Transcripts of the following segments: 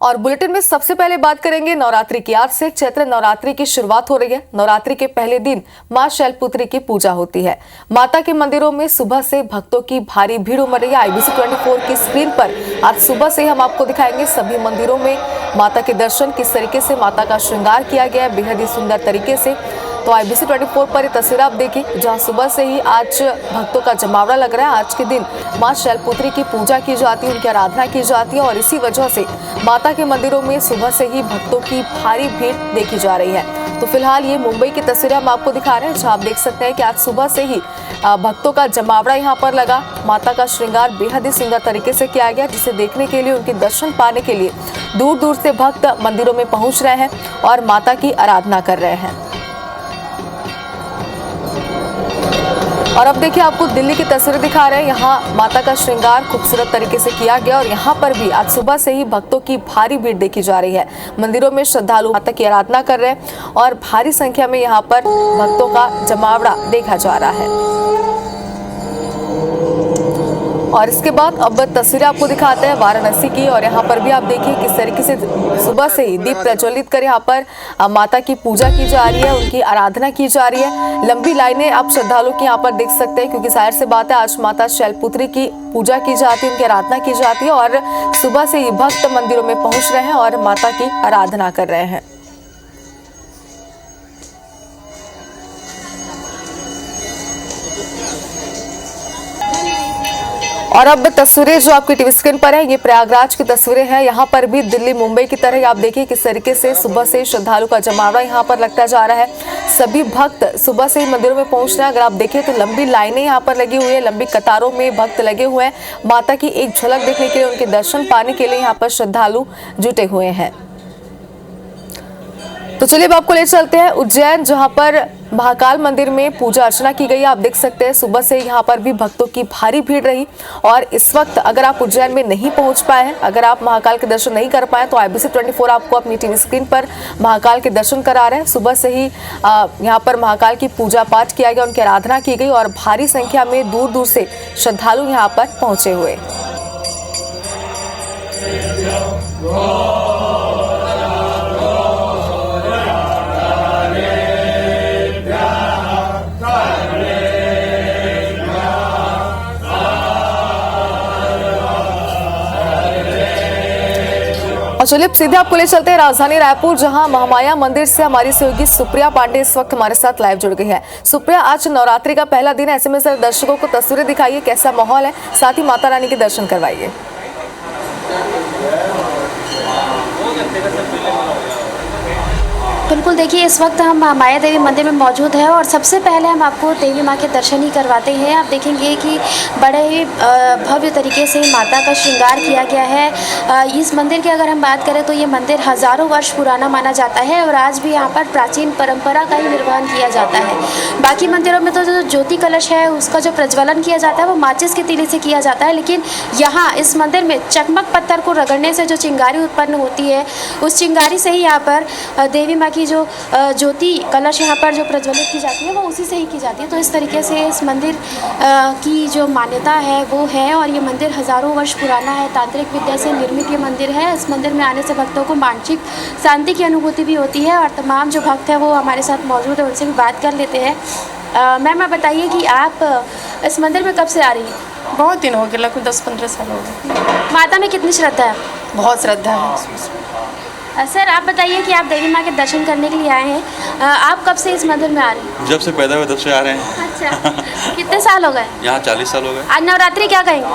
और बुलेटिन में सबसे पहले बात करेंगे नवरात्रि की। आज से चैत्र नवरात्रि की शुरुआत हो रही है। नवरात्रि के पहले दिन मां शैलपुत्री की पूजा होती है। माता के मंदिरों में सुबह से भक्तों की भारी भीड़ उमड़ रही है। IBC 24 की स्क्रीन पर आज सुबह से हम आपको दिखाएंगे सभी मंदिरों में माता के दर्शन, किस तरीके से माता का श्रृंगार किया गया है बेहद ही सुंदर तरीके से। तो IBC 24 पर ये तस्वीर आप देखिए, जहां सुबह से ही आज भक्तों का जमावड़ा लग रहा है। आज के दिन मां शैलपुत्री की पूजा की जाती है, उनकी आराधना की जाती है और इसी वजह से माता के मंदिरों में सुबह से ही भक्तों की भारी भीड़ देखी जा रही है। तो फिलहाल ये मुंबई की तस्वीरें हम आपको दिखा रहे हैं, जहां आप देख सकते हैं कि आज सुबह से ही भक्तों का जमावड़ा यहाँ पर लगा। माता का श्रृंगार बेहद ही सुंदर तरीके से किया गया, जिसे देखने के लिए, उनके दर्शन पाने के लिए दूर दूर से भक्त मंदिरों में पहुंच रहे हैं और माता की आराधना कर रहे हैं। और अब देखिए, आपको दिल्ली की तस्वीरें दिखा रहे हैं। यहाँ माता का श्रृंगार खूबसूरत तरीके से किया गया और यहाँ पर भी आज सुबह से ही भक्तों की भारी भीड़ देखी जा रही है। मंदिरों में श्रद्धालु माता की आराधना कर रहे हैं और भारी संख्या में यहाँ पर भक्तों का जमावड़ा देखा जा रहा है। और इसके बाद अब तस्वीरें आपको दिखाते हैं वाराणसी की, और यहाँ पर भी आप देखिए किस तरीके से सुबह से ही दीप प्रज्वलित कर यहाँ पर माता की पूजा की जा रही है, उनकी आराधना की जा रही है। लंबी लाइनें आप श्रद्धालुओं की यहाँ पर देख सकते हैं, क्योंकि जाहिर सी बात है आज माता शैलपुत्री की पूजा की जाती है, उनकी आराधना की जाती है और सुबह से ही भक्त मंदिरों में पहुंच रहे हैं और माता की आराधना कर रहे हैं। और अब तस्वीरें जो आपकी टीवी स्क्रीन पर है, ये प्रयागराज की तस्वीरें हैं। यहाँ पर भी दिल्ली मुंबई की तरह आप देखिए किस तरीके से सुबह से श्रद्धालु का जमावड़ा यहाँ पर लगता जा रहा है। सभी भक्त सुबह से ही मंदिरों में पहुंच रहे हैं। अगर आप देखें तो लंबी लाइनें यहाँ पर लगी हुई है, लंबी कतारों में भक्त लगे हुए हैं। माता की एक झलक देखने के लिए, उनके दर्शन पाने के लिए यहाँ पर श्रद्धालु जुटे हुए हैं। तो चलिए अब आपको ले चलते हैं उज्जैन, जहां पर महाकाल मंदिर में पूजा अर्चना की गई। आप देख सकते हैं सुबह से यहाँ पर भी भक्तों की भारी भीड़ रही। और इस वक्त अगर आप उज्जैन में नहीं पहुंच पाए हैं, अगर आप महाकाल के दर्शन नहीं कर पाए, तो IBC 24 आपको अपनी टीवी स्क्रीन पर महाकाल के दर्शन करा रहे हैं। सुबह से ही यहाँ पर महाकाल की पूजा पाठ किया गया, उनकी आराधना की गई और भारी संख्या में दूर दूर से श्रद्धालु यहाँ पर पहुंचे हुए। चलिए सीधे आपको ले चलते हैं राजधानी रायपुर, जहां महामाया मंदिर से हमारी सहयोगी सुप्रिया पांडे इस वक्त हमारे साथ लाइव जुड़ गई है। सुप्रिया, आज नवरात्रि का पहला दिन है, ऐसे में सर दर्शकों को तस्वीरें दिखाइए, कैसा माहौल है, साथ ही माता रानी के दर्शन करवाइए। बिल्कुल, देखिए इस वक्त हम माया देवी मंदिर में मौजूद है और सबसे पहले हम आपको देवी माँ के दर्शन ही करवाते हैं। आप देखेंगे कि बड़े ही भव्य तरीके से माता का श्रृंगार किया गया है। इस मंदिर की अगर हम बात करें तो ये मंदिर हज़ारों वर्ष पुराना माना जाता है और आज भी यहाँ पर प्राचीन परंपरा का ही निर्वहन किया जाता है। बाकी मंदिरों में तो जो ज्योति कलश है उसका जो प्रज्वलन किया जाता है वो माचिस के तीली से किया जाता है, लेकिन यहाँ इस मंदिर में चकमक पत्थर को रगड़ने से जो चिंगारी उत्पन्न होती है, उस चिंगारी से ही यहाँ पर देवी माँ की जो ज्योति कलश यहाँ पर जो प्रज्वलित की जाती है वो उसी से ही की जाती है। तो इस तरीके से इस मंदिर की जो मान्यता है वो है और ये मंदिर हज़ारों वर्ष पुराना है। तांत्रिक विद्या से निर्मित ये मंदिर है। इस मंदिर में आने से भक्तों को मानसिक शांति की अनुभूति भी होती है और तमाम जो भक्त हैं वो हमारे साथ मौजूद है, उनसे भी बात कर लेते हैं। मैम, आप बताइए कि आप इस मंदिर में कब से आ रही हैं? बहुत दिन हो गए, लगभग 10-15 साल हो गए। माता में कितनी श्रद्धा है? बहुत श्रद्धा है। सर, आप बताइए कि आप देवी माँ के दर्शन करने के लिए आए हैं, आप कब से इस मंदिर में आ रहे हैं? जब से पैदा हुए तब से आ रहे हैं। अच्छा, कितने साल हो गए? यहाँ 40 साल हो गए। आज नवरात्रि क्या कहेंगे?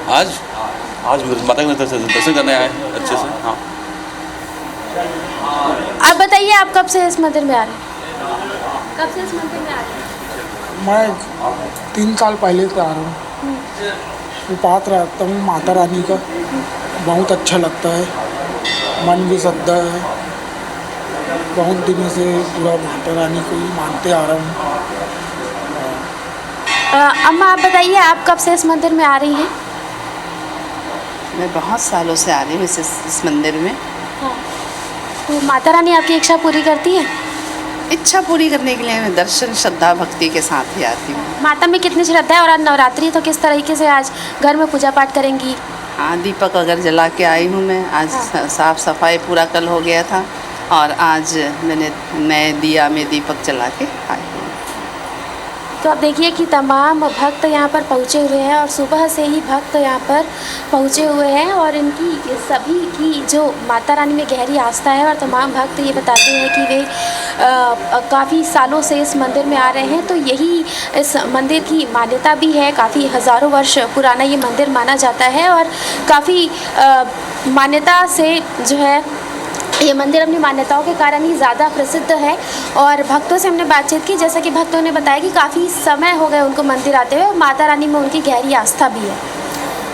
आज माता के दर्शन करने आए अच्छे से। हाँ, आप बताइए आप कब से इस मंदिर में आ रहे हैं? कब से इस मंदिर में आ रहे हैं? मैं 3 साल पहले से आ रहा हूँ। पाठ रहता हूँ माता रानी का, बहुत अच्छा लगता है, मन भी श्रद्धा है। बहुत दिनों से पूरा माता रानी को ही मानते आ रहा हूँ। अम्मा, आप बताइए आप कब से इस मंदिर में आ रही हैं? मैं बहुत सालों से आ रही हूँ इस मंदिर में। हाँ। तो माता रानी आपकी इच्छा पूरी करती है? इच्छा पूरी करने के लिए मैं दर्शन श्रद्धा भक्ति के साथ ही आती हूँ। माता में कितनी श्रद्धा है और आज नवरात्रि, तो किस तरीके से आज घर में पूजा पाठ करेंगी? हाँ, दीपक वगैरह जला के आई हूँ मैं आज। साफ़ सफाई पूरा कल हो गया था और आज मैंने नए दिया में दीपक जला के आई हूँ। तो आप देखिए कि तमाम भक्त यहाँ पर पहुँचे हुए हैं और सुबह से ही भक्त यहाँ पर पहुँचे हुए हैं और इनकी सभी की जो माता रानी में गहरी आस्था है और तमाम भक्त ये बताते हैं कि वे काफ़ी सालों से इस मंदिर में आ रहे हैं। तो यही इस मंदिर की मान्यता भी है, काफ़ी हज़ारों वर्ष पुराना ये मंदिर माना जाता है और काफ़ी मान्यता से जो है ये मंदिर अपनी मान्यताओं के कारण ही ज़्यादा प्रसिद्ध है। और भक्तों से हमने बातचीत की, जैसा कि भक्तों ने बताया कि काफ़ी समय हो गए उनको मंदिर आते हुए और माता रानी में उनकी गहरी आस्था भी है।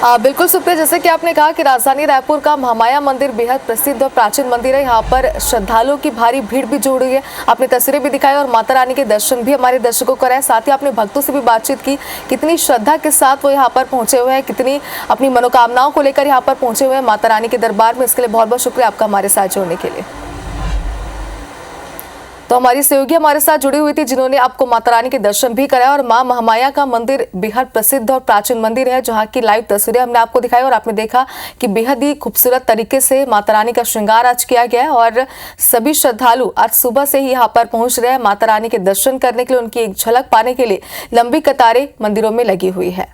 बिल्कुल सुप्रिया, जैसे कि आपने कहा कि राजधानी रायपुर का महामाया मंदिर बेहद प्रसिद्ध और प्राचीन मंदिर है। यहाँ पर श्रद्धालुओं की भारी भीड़ भी जुड़ रही है। आपने तस्वीरें भी दिखाई और माता रानी के दर्शन भी हमारे दर्शकों को कराए। साथ ही आपने भक्तों से भी बातचीत की, कितनी श्रद्धा के साथ वो यहाँ पर पहुंचे हुए हैं, कितनी अपनी मनोकामनाओं को लेकर यहाँ पर पहुंचे हुए हैं माता रानी के दरबार में। इसके लिए बहुत बहुत शुक्रिया आपका हमारे साथ जुड़ने के लिए। तो हमारी सहयोगी हमारे साथ जुड़ी हुई थी जिन्होंने आपको माता रानी के दर्शन भी कराया। और मां महामाया का मंदिर बेहद प्रसिद्ध और प्राचीन मंदिर है, जहां की लाइव तस्वीरें हमने आपको दिखाई और आपने देखा कि बेहद ही खूबसूरत तरीके से माता रानी का श्रृंगार आज किया गया है और सभी श्रद्धालु आज सुबह से ही यहाँ पर पहुंच रहे हैं माता रानी के दर्शन करने के लिए। उनकी एक झलक पाने के लिए लंबी कतारें मंदिरों में लगी हुई है।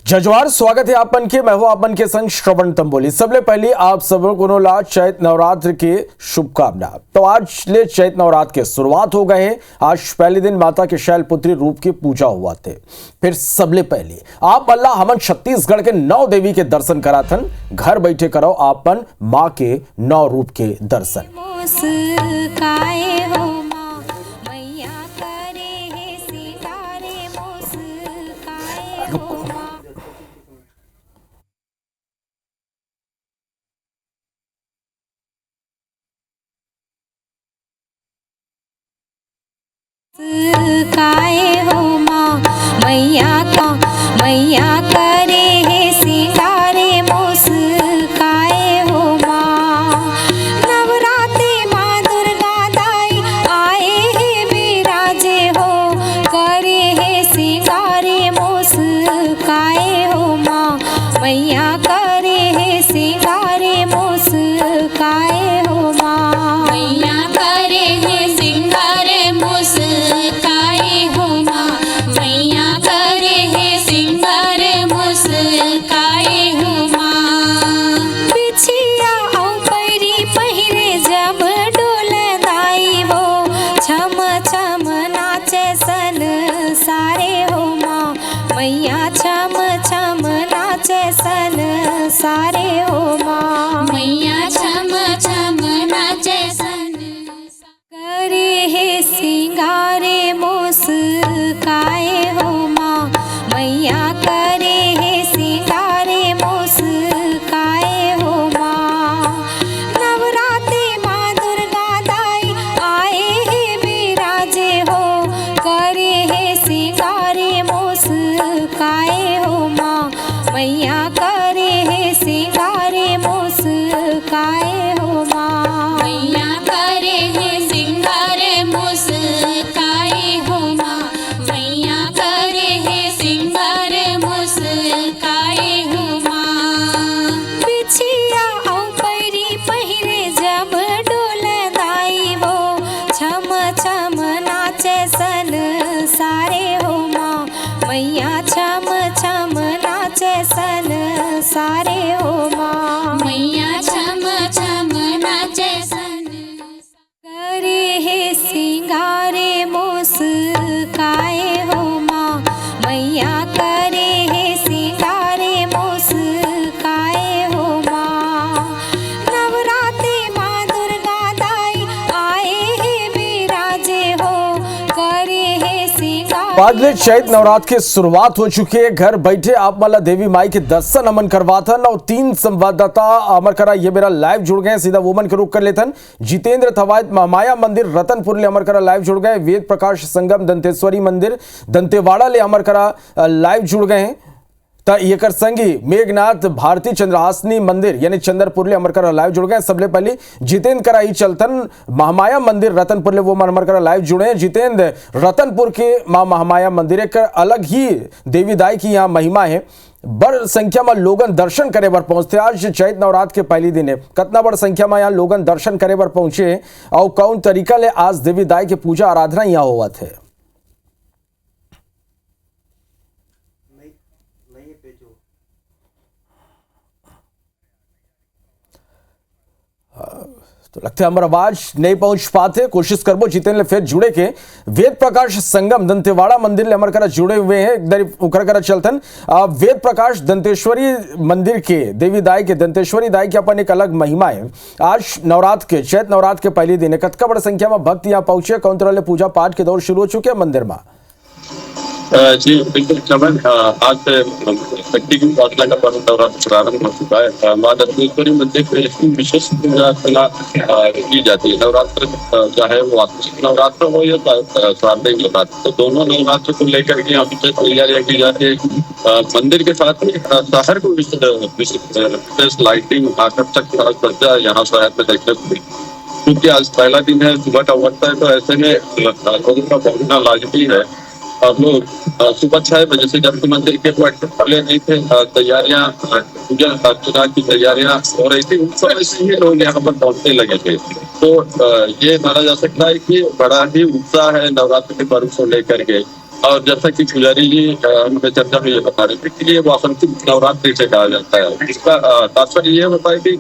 जजवार स्वागत है आपन के। मैं हूं आपन के संग श्रवण तंबोली। सबले पहले आप सब को ला चैत नवरात्र के शुभकामना। तो आज ले चैत नवरात्र के शुरुआत हो गए हैं। आज पहले दिन माता के शैलपुत्री रूप की पूजा हुआ थे। फिर सबले पहले आप अल्लाह हमन छत्तीसगढ़ के 9 देवी के दर्शन कराथन। घर बैठे करो आपन माँ के 9 रूप के दर्शन। काए हो माँ मैया करे है सिंगारे मुस्काए हो माँ। नवरात्रि माँ दुर्गा दाई आए है विराजे हो, करे है सिंगारे मुस्काए हो माँ। मैया करे है सिंगारे मुस्काए हो माँ। मैया करे है सिंगारे मुस्काए हो माँ। मैया करे है सिंगारे मुस्काए हो माँ। बिछिया औ पैरी पहिरे जब डोलदाई हो, छम छम नाचे सन सारे हो माँ। मैया छम छम नाचे सन सारे हो माँ। मैया छम छम नाचे सन करे है सिंगारे मुस्काए हो माँ। मैया करे है सिंगारे मुस्काए हो माँ। नवरात्रि माँ दुर्गा दाई आए है विराजे हो, करे है सिंगारे मुस्काए हो माँ। मैया करे है सिंगारे मुस्काए हो माँ। मैया करे है सिंगारे मुस्काए हो माँ। मैया करे है सिंगारे मुस्काए हो माँ। बिछिया औ पैरी पहिरे जब डोलदाई हो, छम छम नाचे सन सारे हो माँ। मैया छम छम नाचे सन सारे हो माँ। मैया छम छम नाचे सन करे है सिंगारे मुस्काए हो माँ। मैया करे है सिंगारे मुस्काए हो माँ। नवरात्रि माँ दुर्गा दाई आए है विराजे हो, करे है सिंगारे। बादले चैत नवरात्र की शुरुआत हो चुकी है। घर बैठे आप माला देवी माई के दर्शन अमन करवाथन और 3 संवाददाता अमर करा ये मेरा लाइव जुड़ गए। सीधा वोमन के रुख कर लेथन। जितेंद्र थवायत महामाया मंदिर रतनपुर ले अमर करा लाइव जुड़ गए। वेद प्रकाश संगम दंतेश्वरी मंदिर दंतेवाड़ा ले अमर करा लाइव जुड़ गए हैं। ता एकर संगी मेघनाथ भारती चंद्रहासनी मंदिर यानी चंद्रपुर अमर कर लाइव जुड़ गए। सबले पहले जितेंद्र करा ही चलतन महामाया मंदिर रतनपुर वो अमर कर लाइव जुड़े। जितेंद्र, रतनपुर के मां महामाया मंदिर एक अलग ही देवी दाई की यहाँ महिमा है। बड़ संख्या में लोगन दर्शन करे बर पहुंचते। आज चैत नवरात्र के पहली दिन है, कितना बड़ संख्या में यहाँ लोगन दर्शन करे बर पहुंचे और कौन तरीका ले आज देवी दाई के पूजा आराधना यहाँ हुआ थे। तो लगता है हमारा आवाज नहीं पहुंच पाते, कोशिश करबो जितेंद्र फिर जुड़े के। वेद प्रकाश संगम दंतेवाड़ा मंदिर ले हमारे जुड़े हुए हैं इधर उखर कर चलतन। वेद प्रकाश दंतेश्वरी मंदिर के देवी दाई के दंतेश्वरी दाई की अपन एक अलग महिमा है। आज नवरात्र के चैत नवरात्र के पहले दिन है, कतका बड़ी संख्या में भक्त यहाँ पहुंचे। कौन तरह पूजा पाठ के दौर शुरू हो चुके हैं मंदिर में। जी बिल्कुल चमन, आज से शक्ति की उपासना का पर्व नवरात्र प्रारंभ हो चुका है। माँ दंतेश्वरी मंदिर में इसकी विशेष पूजा अर्चना की जाती है। नवरात्र चाहे वो वार्षिक नवरात्र हो या श्रावणी नवरात्र, तो दोनों नवरात्र को लेकर के यहाँ विशेष तैयारियां की जाती है। मंदिर के साथ ही शहर को विशेष लाइटिंग आकर्षक सज्जा यहाँ शहर में देखने को मिली। क्योंकि आज पहला दिन है, सुबह का वक्त है, तो ऐसे में लोगों का पहुंचना लाजमी है। और लोग सुबह 6 बजे से जब मंदिर के खुले नहीं थे, तैयारियां पूजा अर्चना की तैयारियां हो रही थी, उस समय से ही लोग यहाँ पर पहुंचने लगे थे। तो ये माना जा सकता है कि बड़ा ही उत्साह है नवरात्र के पर्व को लेकर के। और जैसा कि पुजारी जी हमें चर्चा में ये बता रहे थे कि ये वासंतिक नवरात्रि से कहा जाता है। इसका तात्पर्य ये होता है कि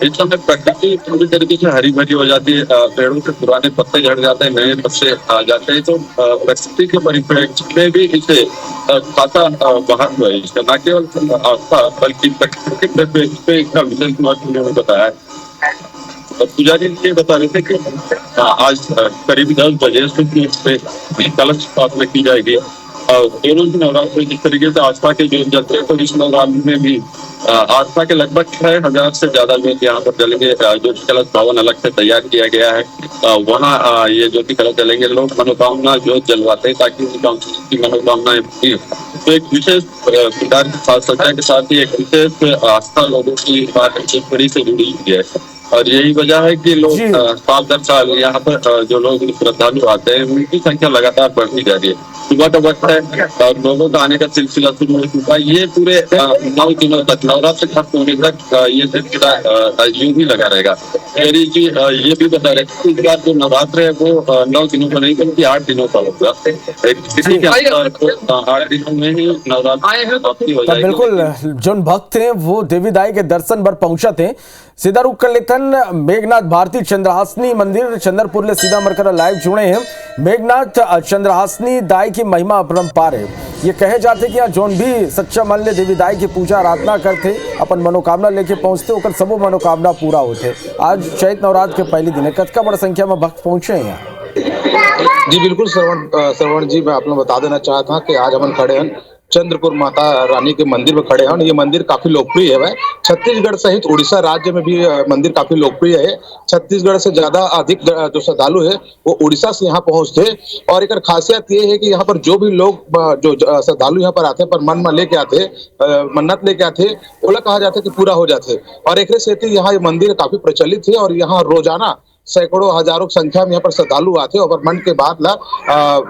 इस समय प्रकृति पूरी तरीके से हरी भरी हो जाती है, पेड़ों से पुराने पत्ते झड़ जाते हैं, नए पत्ते आ जाते हैं। तो प्रकृति के परिप्रेक्ष्य में भी इसे खासा महत्व है इसका, न केवल आस्था बल्कि प्रकृति के परिप्रेक्ष्य में इसका विशेष महत्व उन्होंने बताया है। पुजारी ये बता रहे थे कि आज करीब 10 बजे से कलश स्थापना की जाएगी। और दोनों ही नवरात्र जिस तरीके से आस्था के जोत जलते हैं, तो इस नवरात्र में भी आस्था के लगभग 6000 से ज्यादा जोत यहाँ पर जलेंगे। ज्योति कलश भवन अलग से तैयार किया गया है, वहाँ ये ज्योति कलश जलेंगे। लोग मनोकामना जोत जलवाते हैं ताकि उनकी मनोकामनाएं पूरी। तो एक विशेष प्रकार की साज सज्जा के साथ ही एक विशेष आस्था लोगों की ईश्वरी से जुड़ी हुई है। और यही वजह है कि लोग साल दर साल यहाँ पर जो लोग श्रद्धालु आते हैं उनकी संख्या लगातार बढ़ती जा रही है। सुबह का वक्त है और लोगों का आने का सिलसिला शुरू हो चुका है। ये पूरे 9 दिनों तक नवरात्र खत्म होने तक ये सिलसिला यूं ही लगा रहेगा। मेरी जी ये भी बता रहे थे इस बार जो नवरात्र है वो 9 दिनों का नहीं बल्कि 8 दिनों का होगा। किसी के 8 दिनों में ही नवरात्र। बिल्कुल, जो भक्त हैं वो देवी दाई के दर्शन पर पहुंचा थे। सीधा रुक कर लेथन मेघनाथ भारती चंद्रहासनी मंदिर चंद्रपुर ले सीधा मरकर लाइव जुड़े हैं। मेघनाथ चंद्रहासनी दाई की महिमा अपरंपार है। ये कहे जाते कि यहाँ जोन भी सच्चा मन ले देवी दाई की पूजा आराधना करते, अपन मनोकामना लेके पहुंचते, ओकर सबो मनोकामना पूरा होते। आज चैत नवरात्र के पहले दिन है, कतका बड़ा संख्या में भक्त पहुंचे हैं यहाँ। जी बिल्कुल श्रवण जी, मैं आपको बता देना चाहता कि आज हम खड़े हैं चंद्रपुर माता रानी के मंदिर में खड़े हैं। ये मंदिर काफी लोकप्रिय है। छत्तीसगढ़ सहित उड़ीसा राज्य में भी मंदिर काफी लोकप्रिय है। छत्तीसगढ़ से ज्यादा अधिक जो श्रद्धालु है वो उड़ीसा से यहाँ पहुंचते। और एक खासियत ये है कि यहाँ पर जो भी लोग जो श्रद्धालु यहाँ पर आते हैं पर मन में लेके आते, मन्नत लेके आते, ओला कहा जाता है कि पूरा हो जाते। और एक से यहाँ मंदिर काफी प्रचलित है और यहाँ रोजाना सैकड़ों हजारों संख्या में यहाँ पर श्रद्धालु आते और मन के बाद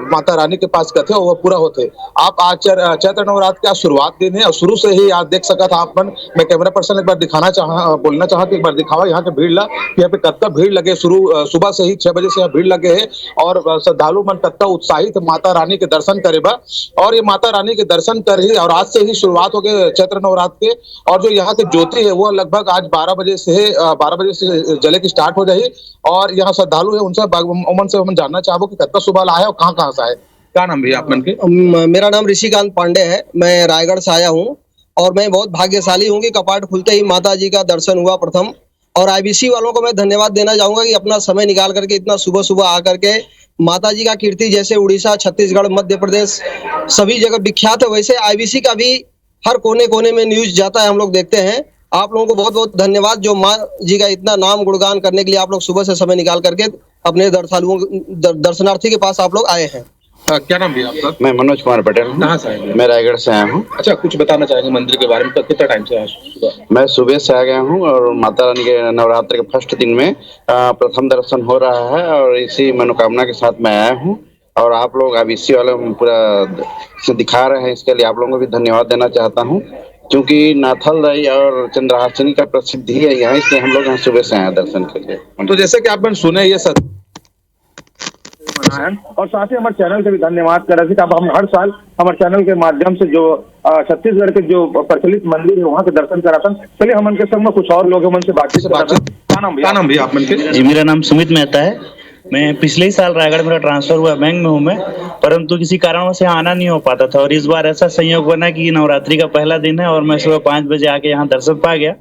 माता रानी के पास कहते और वो पूरा होते। आप आज चैत्र नवरात्र का शुरुआत दिन है और शुरू से ही आज देख सकता था आप मन। मैं कैमरा पर्सन एक बार बोलना चाहा कि एक बार दिखावा यहाँ के भीड़ ला, यहाँ पे कत्ता भीड़ लगे। सुबह से ही 6 बजे से यहाँ भीड़ लगे है और श्रद्धालु मन कत्ता उत्साहित माता रानी के दर्शन करे बा। और ये माता रानी के दर्शन कर ही और आज से ही शुरुआत हो गए चैत्र नवरात्र के। और जो यहाँ के ज्योति है वो लगभग आज 12 बजे से जले की स्टार्ट हो जाएगी। और यहाँ श्रद्धालु है उनसे उमन से हम जानना चाहबो कि कत्ता सुबह आया और कहाँ से आए। क्या नाम भैया आप मन के? मेरा नाम ऋषिकांत पांडे है, मैं रायगढ़ से आया हूँ और मैं बहुत भाग्यशाली हूँ कि कपाट खुलते ही माता जी का दर्शन हुआ प्रथम। और आईबीसी वालों को मैं धन्यवाद देना चाहूंगा कि अपना समय निकाल करके इतना सुबह सुबह आकर के माता जी का कीर्ति जैसे उड़ीसा, छत्तीसगढ़, मध्य प्रदेश सभी जगह विख्यात है, वैसे आईबीसी का भी हर कोने कोने में न्यूज जाता है, हम लोग देखते हैं। आप लोगों को बहुत बहुत धन्यवाद जो माँ जी का इतना नाम गुणगान करने के लिए आप लोग सुबह से समय निकाल करके अपने दर्शनार्थी के पास आप लोग आए हैं। क्या नाम भी आपका? मैं मनोज कुमार पटेल हूँ। कहाँ से आए हैं? मैं रायगढ़ से आया हूँ। अच्छा, कुछ बताना चाहेंगे मंदिर के बारे में? कितना टाइम से आए सुबह? मैं सुबह से आ गया हूँ और माता रानी के नवरात्र के फर्स्ट दिन में प्रथम दर्शन हो रहा है और इसी मनोकामना के साथ मैं आया हूँ। और आप लोग अब इसी वाले पूरा से दिखा रहे हैं, इसके लिए आप लोगों को भी धन्यवाद देना चाहता हूँ, क्योंकि नाथलदाई और चंद्रहासिनी का प्रसिद्धि है यहाँ, इसलिए हम लोग यहाँ सुबह से आए दर्शन के लिए। तो जैसे कि आपने सुने ये सब और साथ ही हमारे चैनल के भी धन्यवाद कर रहे थे। अब हम हर साल हमारे चैनल के माध्यम से जो छत्तीसगढ़ के जो प्रचलित मंदिर है वहाँ के दर्शन कराता हूँ। चलिए हम उनके संग में कुछ और लोग हैं, उनसे बातचीत। क्या नाम भैया आप? जी, मेरा नाम सुमित मेहता है। मैं पिछले ही साल रायगढ़ मेरा ट्रांसफर हुआ, बैंक में हूँ मैं, परंतु किसी कारणों से आना नहीं हो पाता था। और इस बार ऐसा संयोग बना कि नवरात्रि का पहला दिन है और मैं सुबह 5 बजे आके यहाँ दर्शन पा गया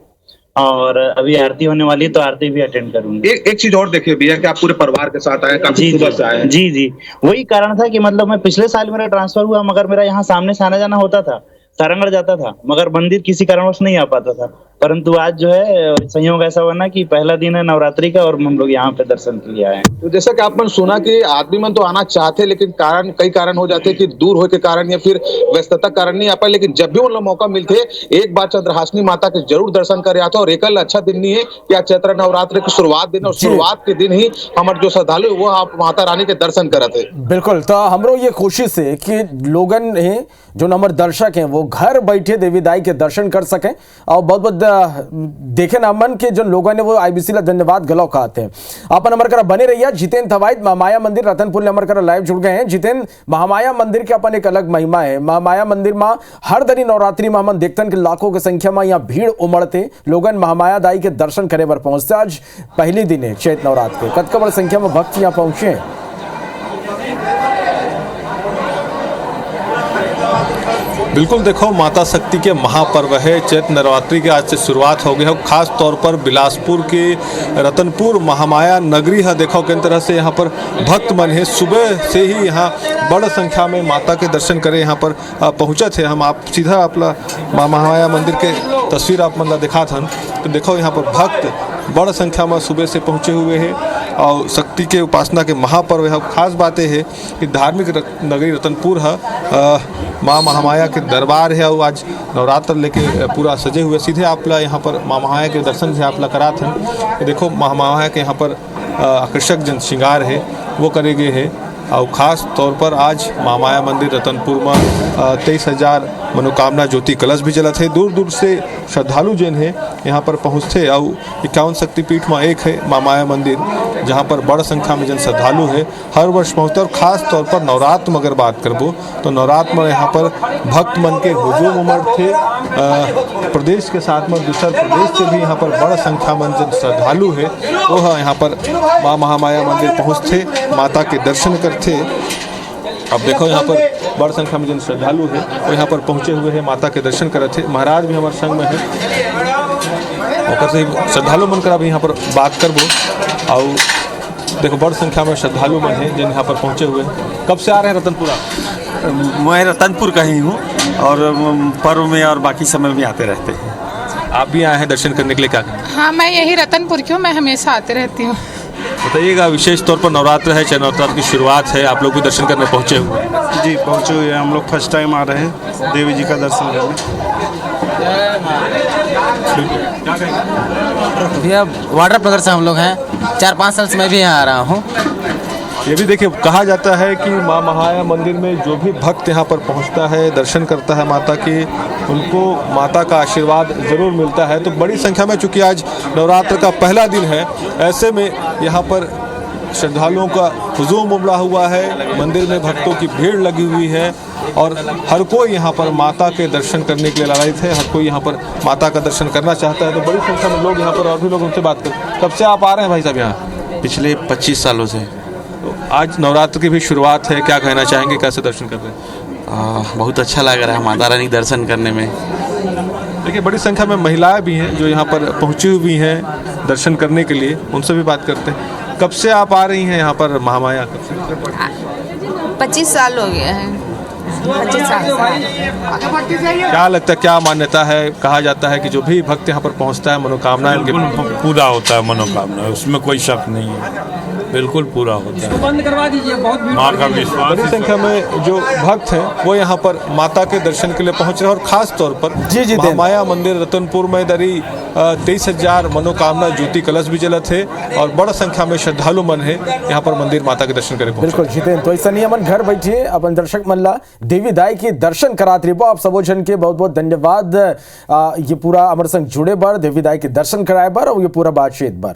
और अभी आरती होने वाली है तो आरती भी अटेंड करूंगी। एक चीज और देखिए भैया कि आप पूरे परिवार के साथ आए, काफी सुबह से आए। जी, वही कारण था कि मतलब मैं पिछले साल मेरा ट्रांसफर हुआ, मगर मेरा यहाँ सामने से आना जाना होता था, सारंगढ़ जाता था, मगर मंदिर किसी कारणवश नहीं आ पाता था। परंतु आज जो है संयोग ऐसा बना कि पहला दिन है नवरात्रि का और हम लोग यहाँ पे दर्शन के लिए आए हैं। तो जैसा कि आपने सुना कि आदमी मन तो आना चाहते, लेकिन कई कारण हो जाते कि दूर हो के कारण या फिर व्यस्तता कारण नहीं आ पाए। लेकिन जब भी उन लोग मौका मिलते एक बार चंद्रहासिनी माता के जरूर दर्शन करे आता। और एक अच्छा दिन नहीं है कि आज चैत्र नवरात्रि की शुरुआत दिन, और शुरुआत के दिन ही हमारे जो श्रद्धालु वो आप माता रानी के दर्शन करते। बिल्कुल, तो हमरो ये कोशिश है कि लोगन है जो हमारे दर्शक हैं वो घर बैठे देवी दाई के दर्शन कर सकें। और बहुत बहुत देखे ना मन के जो लोगों ने वो IBC ला धन्यवाद गलो कहते हैं। अपन हमारे करा बने रहिए। जितेंद्र थवाइत महामाया मंदिर रतनपुर हमारे करा लाइव जुड़ गए हैं। जितेंद्र, महामाया मंदिर के अपन एक अलग महिमा है। महामाया मंदिर में हर दरी नवरात्रि में हम देखते हैं कि लाखों की संख्या में यहाँ भीड़ उमड़ते लोगन महामाया दाई के दर्शन करे बर पहुंचते। आज पहली दिन है चैत्र नवरात्र के, कतका बड़ी संख्या में भक्त यहाँ पहुंचे हैं। बिल्कुल, देखो माता शक्ति के महापर्व है चैत्र नवरात्रि के आज से शुरुआत हो गई है। खास तौर पर बिलासपुर के रतनपुर महामाया नगरी है। देखो किन तरह से यहाँ पर भक्त मन है, सुबह से ही यहाँ बड़ संख्या में माता के दर्शन करे यहाँ पर पहुँचे थे। हम आप सीधा अपना महामाया मंदिर के तस्वीर आप मतलब दिखा था, तो देखो यहाँ पर भक्त बड़ संख्या में सुबह से पहुँचे हुए हैं और शक्ति के उपासना के महापर्व है। खास बातें है कि धार्मिक नगरी रतनपुर है, माँ महामाया के दरबार है और आज नवरात्र लेके पूरा सजे हुए। सीधे आप ला यहाँ पर माँ महामाया के दर्शन से आप ला करा थे। देखो महामाया के यहाँ पर आकर्षक जन श्रृंगार है वो करे गए है। और ख़ास तौर पर आज महामाया मंदिर रतनपुर में 23,000 मनोकामना ज्योति कलश भी जलत है। दूर दूर से श्रद्धालु जन है यहाँ पर पहुँचते। और 51 शक्तिपीठ में एक है महामाया मंदिर, जहाँ पर बड़ संख्या में जन श्रद्धालु है हर वर्ष पहुँचते। और ख़ास तौर पर नवरात्र में अगर बात करबो तो नवरात्र में यहाँ पर भक्त मन के हुजूम उमड़ थे। प्रदेश के साथ में दूसरे प्रदेश से भी यहाँ पर बड़ संख्या में जन श्रद्धालु है वो यहाँ पर माँ महामाया मंदिर पहुँचते, माता के दर्शन करते। अब देखो यहाँ पर बड़ संख्या में जन श्रद्धालु है वो यहाँ पर पहुँचे हुए हैं, माता के दर्शन करे थे। महाराज भी हमारे संग में है, और से श्रद्धालु मन कर अभी यहाँ पर बात करबो। और देखो बड़ संख्या में श्रद्धालु मन है जिन यहाँ पर पहुँचे हुए हैं। कब से आ रहे हैं रतनपुरा? मैं रतनपुर का ही हूँ और पर्व में और बाकी समय में आते रहते हैं। आप भी आए हैं दर्शन करने के लिए? क्या? हाँ, मैं यही रतनपुर की हूँ, मैं हमेशा आते रहती हूँ। बताइएगा, विशेष तौर पर नवरात्र है, चैत्र नवरात्र की शुरुआत है, आप लोग भी दर्शन करने पहुँचे हुए हैं? जी पहुँचे हुए हैं, हम लोग फर्स्ट टाइम आ रहे हैं देवी जी का दर्शन करने। भैया वाटर नगर से हम लोग हैं, 4-5 साल से मैं भी यहाँ आ रहा हूँ। ये भी देखिए कहा जाता है कि माँ महामाया मंदिर में जो भी भक्त यहाँ पर पहुँचता है, दर्शन करता है माता के, उनको माता का आशीर्वाद ज़रूर मिलता है। तो बड़ी संख्या में, चूँकि आज नवरात्र का पहला दिन है, ऐसे में यहाँ पर श्रद्धालुओं का हुजूम उमड़ा हुआ है, मंदिर में भक्तों की भीड़ लगी हुई है और हर कोई यहाँ पर माता के दर्शन करने के लिए लालायित है। हर कोई यहाँ पर माता का दर्शन करना चाहता है। तो बड़ी संख्या में लोग यहाँ पर, और भी लोग उनसे बात करें। कब से आप आ रहे हैं भाई साहब यहाँ? पिछले 25 सालों से। तो आज नवरात्र की भी शुरुआत है, क्या कहना चाहेंगे, कैसे दर्शन कर रहे हैं? बहुत अच्छा लग रहा है माता रानी दर्शन करने में। देखिए बड़ी संख्या में महिलाएं भी हैं जो यहाँ पर पहुँची हुई हैं दर्शन करने के लिए, उनसे भी बात करते हैं। कब से आप आ रही हैं यहाँ पर महामाया? 25 साल हो गया है। 25 साल। क्या लगता है, क्या मान्यता है? कहा जाता है कि जो भी भक्त यहाँ पर पहुँचता है मनोकामना पूरा होता है, मनोकामना, उसमें कोई शक नहीं है। बिल्कुल पूरा होता है। बंद करवा दीजिए, बहुत माँ का विश्वास, बड़ी संख्या में जो भक्त हैं वो यहाँ पर माता के दर्शन के लिए पहुँच रहे हैं और खास तौर पर महामाया मंदिर रतनपुर में दरी 23,000 मनोकामना ज्योति कलश भी जलत है और बड़ा संख्या में श्रद्धालु मन है यहाँ पर मंदिर माता के दर्शन करे। बिल्कुल जितेंद्र, तो ऐसा नियमन घर बैठिए अपन दर्शक मन ला देवी दाई के दर्शन करात रही। आप सबो जन के बहुत बहुत धन्यवाद ये पूरा अमर संग जुड़े बर, देवी दाई के दर्शन कराए बर और ये पूरा बातचीत बर।